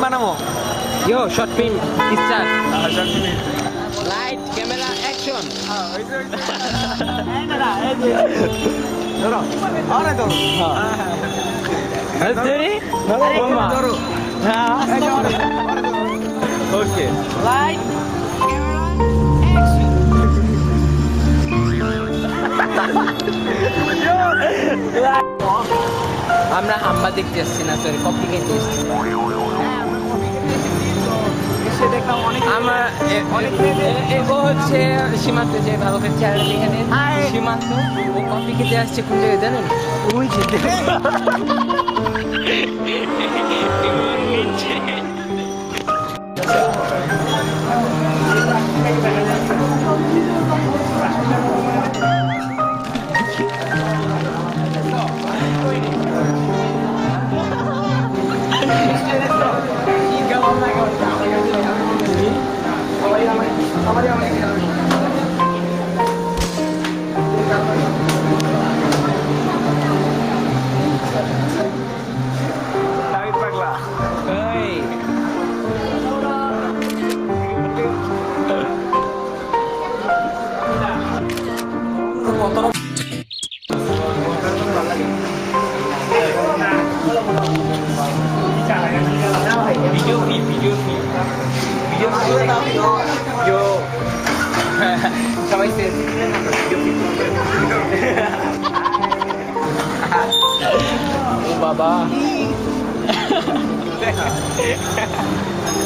বানাবো yo short film start light camera action ধরো আরে ধরো ধরো হ্যাঁ ওকে লাইট আমরা আম্মা দেখতে আসছি না সরি কপি কিনতে এসছি আমার ও হচ্ছে সীমান্ত যে ভারতের চ্যানেল এখানে সীমান্ত ও কপি খেতে আসছে কোন জায়গায় জানেন ওই যেতে সবাই ও বাবা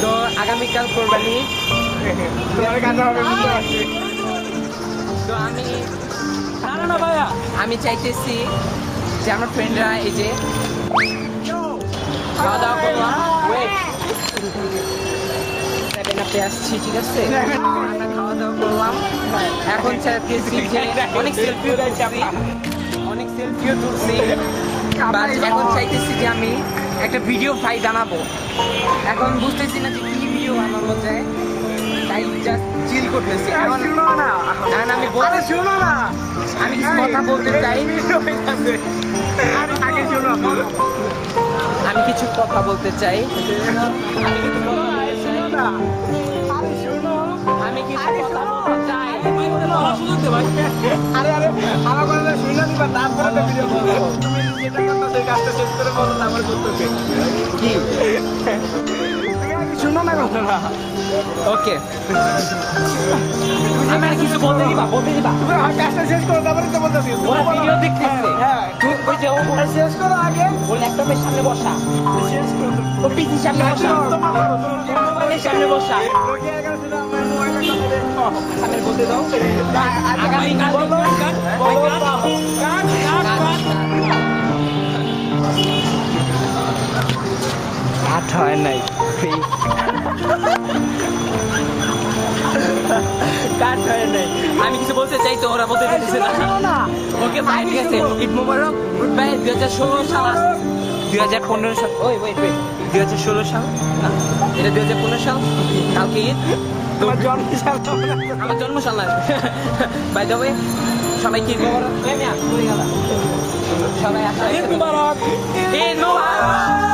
তো আগামীকাল কোরবানি তো আমি চাইতেছি যে আমার ফ্রেন্ডরা এই যে খাওয়া দাওয়া করলাম আসছি ঠিক আছে আমরা খাওয়া দাওয়া করলাম এখন চাইতেছি যে অনেক সেলফিও তুলছি বাট এখন চাইতেছি যে আমি একটা ভিডিও ফাইল বানাবো এখন বুঝতেছি না যে কি ভিডিও বানানো যায় তাই জাস্ট চিল করতেছি এখন আমি আমি কিছু কথা বলতে চাই আমি কিছু কথা বলতে চাই আমি কিছু কথা বলতে চাই আরে আমার কথা শুনে দিবা তারপরে তো ভিডিও করব তুমি যেটা করতে সেই কাজটা শেষ করে বলো তারপর করতে কি শুনো না কথা ওকে আমি আর কিছু বলতে দিবা তুমি কাজটা শেষ করো তারপরে তো বলতে দিও ওরা ভিডিও দেখতেছে হ্যাঁ তুই ওই যে ও শেষ করো আগে ওর ল্যাপটপের সামনে বসা শেষ করো ও পিসির সামনে বসা মোবাইলের সামনে বসা রোগী একা ছিল আমার মোবাইলটা কাটে সামনে বলতে দাও আগামী কাল কাট হয় নাই কাট হয় নাই আমি কিছু বলতে চাই তো ওরা বলতে চাইছে না ওকে ভাই ঠিক আছে ঈদ মোবারক গুড বাই 2016 সাল 2015 সাল ওই ওয়েট 2016 সাল না এটা 2015 সাল কালকে ঈদ তোমার জন্মসাল আমার জন্মসাল না বাই দ্য ওয়ে সবাইকে ঈদ মোবারক সবাই আসলে ঈদ মোবারক ঈদ মোবারক